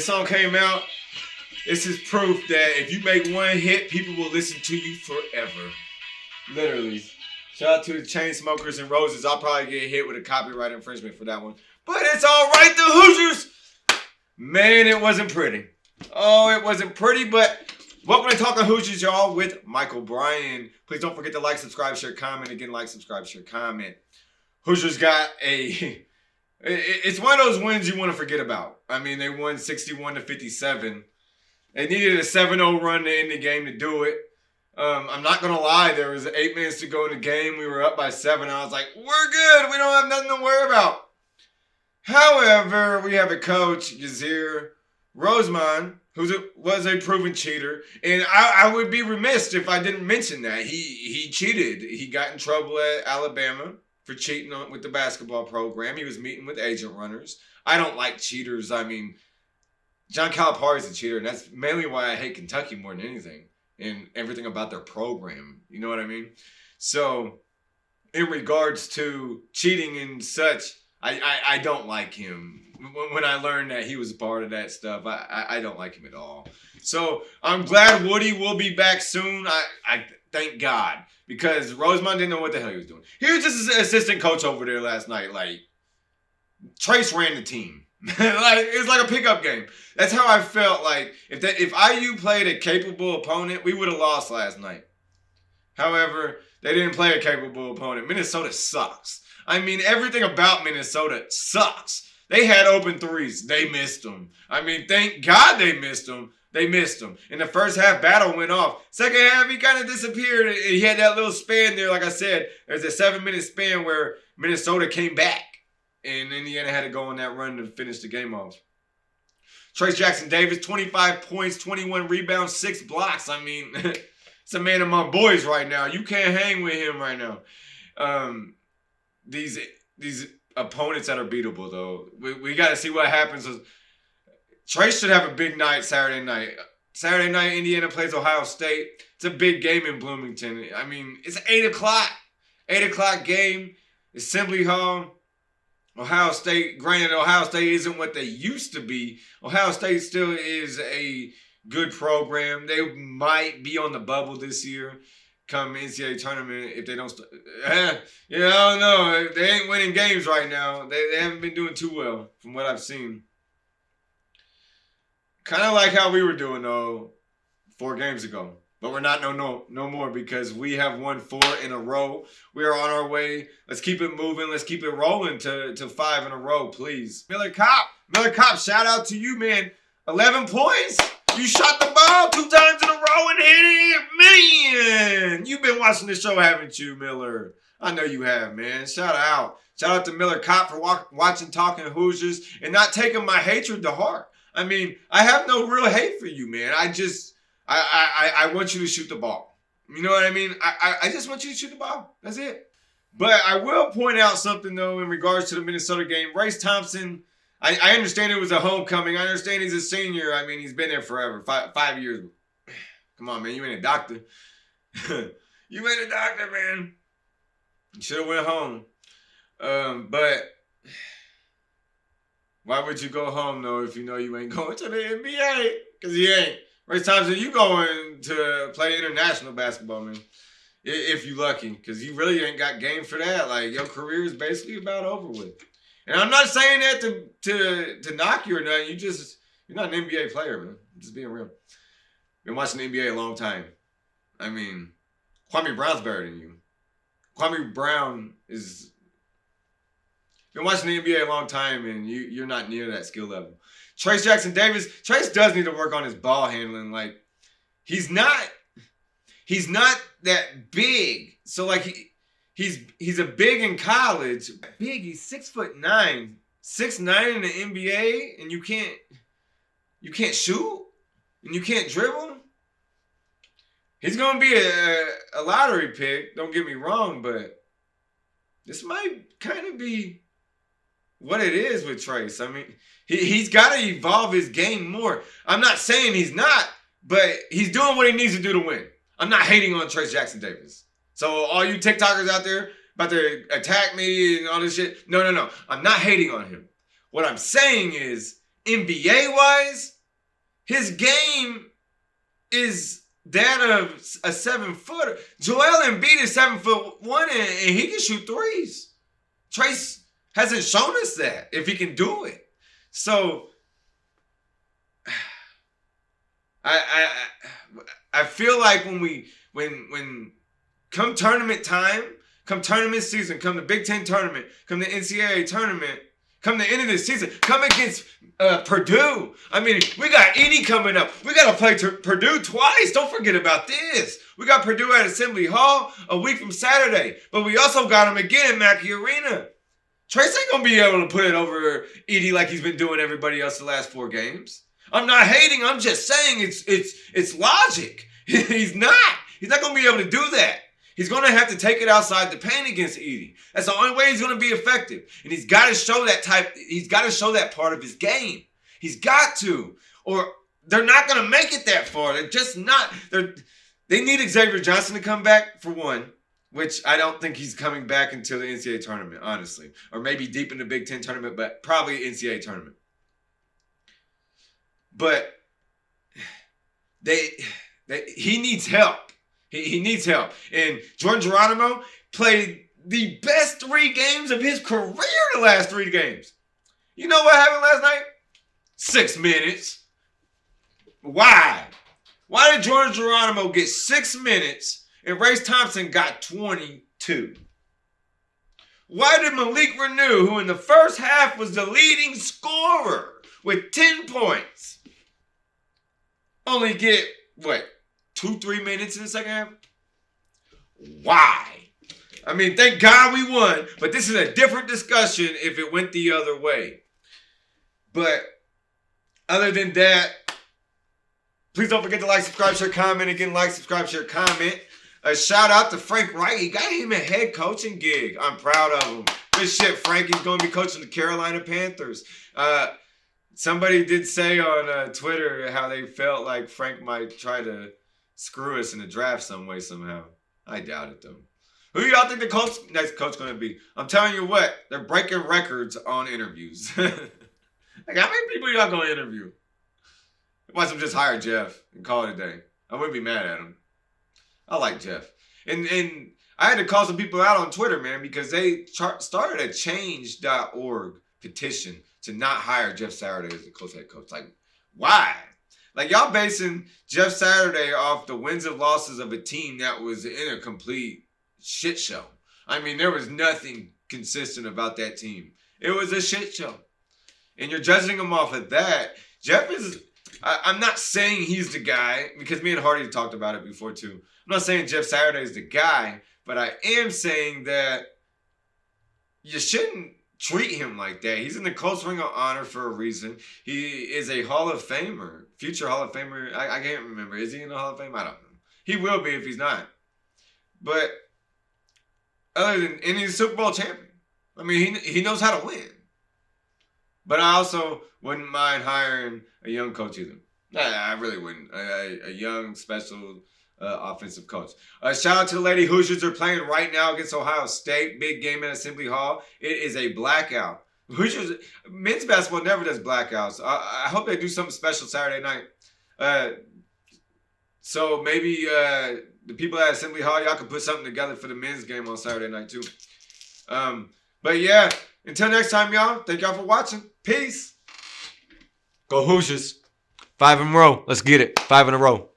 This song came out. This is proof that if you make one hit, people will listen to you forever. Literally. Shout out to the Chainsmokers and Roses. I'll probably get hit with a copyright infringement for that one. But it's all right, the Hoosiers. Man, it wasn't pretty. Oh, it wasn't pretty, but welcome to Talkin Hoosiers, y'all, with Michael Bryan. Please don't forget to like, subscribe, share, comment. Again, like, subscribe, share, comment. Hoosiers got a... It's one of those wins you want to forget about. I mean, they won 61-57. They needed a 7-0 run to end the game to do it. I'm not going to lie. There was 8 minutes to go in the game. We were up by 7. I was like, we're good. We don't have nothing to worry about. However, we have a coach, Yazir Roseman, who was a proven cheater. And I would be remiss if I didn't mention that. He cheated. He got in trouble at Alabama for cheating with the basketball program. He was meeting with agent runners. I don't like cheaters. I mean, John Calipari's a cheater, and that's mainly why I hate Kentucky more than anything. And everything about their program. You know what I mean? So, in regards to cheating and such, I don't like him. When I learned that he was a part of that stuff, I don't like him at all. So, I'm glad Woody will be back soon. I thank God. Because Roseman didn't know what the hell he was doing. He was just an assistant coach over there last night. Like, Trace ran the team. It's like a pickup game. That's how I felt. Like, if IU played a capable opponent, we would have lost last night. However, they didn't play a capable opponent. Minnesota sucks. I mean, everything about Minnesota sucks. They had open threes. They missed them. I mean, thank God they missed them. They missed him. In the first half, battle went off. Second half, he kind of disappeared. He had that little span there. Like I said, there's a 7-minute span where Minnesota came back. And Indiana had to go on that run to finish the game off. Trayce Jackson-Davis, 25 points, 21 rebounds, 6 blocks. I mean, it's a man among boys right now. You can't hang with him right now. These opponents that are beatable, though. We got to see what happens. Trace should have a big night Saturday night. Saturday night, Indiana plays Ohio State. It's a big game in Bloomington. I mean, it's 8 o'clock. 8 o'clock game. Assembly Hall. Ohio State, granted, Ohio State isn't what they used to be. Ohio State still is a good program. They might be on the bubble this year come NCAA tournament if they don't. I don't know. They ain't winning games right now. They haven't been doing too well from what I've seen. Kind of like how we were doing, though, 4 games ago. But we're not no more because we have won 4 in a row. We are on our way. Let's keep it moving. Let's keep it rolling to 5 in a row, please. Miller Kopp, shout out to you, man. 11 points. You shot the ball 2 times in a row and hit it. Man, you've been watching the show, haven't you, Miller? I know you have, man. Shout out. Shout out to Miller Kopp for watching Talkin Hoosiers and not taking my hatred to heart. I mean, I have no real hate for you, man. I want you to shoot the ball. You know what I mean? I just want you to shoot the ball. That's it. But I will point out something, though, in regards to the Minnesota game. Race Thompson, I understand it was a homecoming. I understand he's a senior. I mean, he's been there forever. 5 years. Come on, man. You ain't a doctor. You ain't a doctor, man. You should have went home. But why would you go home, though, if you know you ain't going to the NBA? Because you ain't. Race Thompson, you going to play international basketball, man. If you lucky. Because you really ain't got game for that. Like, your career is basically about over with. And I'm not saying that to knock you or nothing. You're not an NBA player, man. I'm just being real. Been watching the NBA a long time. I mean, Kwame Brown's better than you. Kwame Brown is... Been watching the NBA a long time, and you're not near that skill level. Trayce Jackson-Davis, Trace does need to work on his ball handling. Like, he's not that big. So, like, he's a big in college. Big, he's 6'9", 6'9" in the NBA, and you can't shoot, and you can't dribble. He's gonna be a lottery pick. Don't get me wrong, but this might kind of be what it is with Trace. I mean, he's got to evolve his game more. I'm not saying he's not, but he's doing what he needs to do to win. I'm not hating on Trayce Jackson-Davis. So all you TikTokers out there about to attack me and all this shit, no. I'm not hating on him. What I'm saying is, NBA-wise, his game is that of a 7-footer. Joel Embiid is 7'1" and he can shoot threes. Trace hasn't shown us that if he can do it. So I feel like when come tournament time, come tournament season, come the Big Ten tournament, come the NCAA tournament, come the end of the season, come against Purdue. I mean, we got Edey coming up. We got to play Purdue twice. Don't forget about this. We got Purdue at Assembly Hall a week from Saturday, but we also got them again at Mackey Arena. Trace ain't going to be able to put it over Edey like he's been doing everybody else the last 4 games. I'm not hating. I'm just saying it's logic. He's not going to be able to do that. He's going to have to take it outside the paint against Edey. That's the only way he's going to be effective. And he's got to show that part of his game. He's got to. Or they're not going to make it that far. They're just not. They need Xavier Johnson to come back, for one, which I don't think he's coming back until the NCAA tournament, honestly. Or maybe deep in the Big Ten tournament, but probably NCAA tournament. But he needs help. He needs help. And Jordan Geronimo played the best 3 games of his career the last 3 games. You know what happened last night? 6 minutes. Why? Why did Jordan Geronimo get 6 minutes and Race Thompson got 22? Why did Malik Renew, who in the first half was the leading scorer with 10 points, only get, 2-3 minutes in the second half? Why? I mean, thank God we won, but this is a different discussion if it went the other way. But other than that, please don't forget to like, subscribe, share, comment. Again, like, subscribe, share, comment. A shout out to Frank Wright. He got him a head coaching gig. I'm proud of him. Good shit, Frank. He's going to be coaching the Carolina Panthers. Somebody did say on Twitter how they felt like Frank might try to screw us in the draft some way, somehow. I doubt it, though. Who do y'all think the next coach going to be? I'm telling you what, they're breaking records on interviews. Like, how many people y'all going to interview? Why don't just hire Jeff and call it a day? I wouldn't be mad at him. I like Jeff. And I had to call some people out on Twitter, man, because they started a change.org petition to not hire Jeff Saturday as the head coach. Like, why? Like, y'all basing Jeff Saturday off the wins and losses of a team that was in a complete shit show. I mean, there was nothing consistent about that team. It was a shit show. And you're judging him off of that. Jeff is, I'm not saying he's the guy, because me and Hardy talked about it before too. I'm not saying Jeff Saturday is the guy, but I am saying that you shouldn't treat him like that. He's in the Colts Ring of Honor for a reason. He is a Hall of Famer, future Hall of Famer. I can't remember. Is he in the Hall of Fame? I don't know. He will be if he's not. But and he's a Super Bowl champion. I mean, he knows how to win. But I also wouldn't mind hiring a young coach either. I really wouldn't. A young, special offensive coach. Shout out to the Lady Hoosiers. They're playing right now against Ohio State. Big game at Assembly Hall. It is a blackout. Hoosiers, men's basketball never does blackouts. I hope they do something special Saturday night. So maybe the people at Assembly Hall, y'all can put something together for the men's game on Saturday night too. But yeah, until next time, y'all. Thank y'all for watching. Peace. Go Hoosiers. 5 in a row. Let's get it. 5 in a row.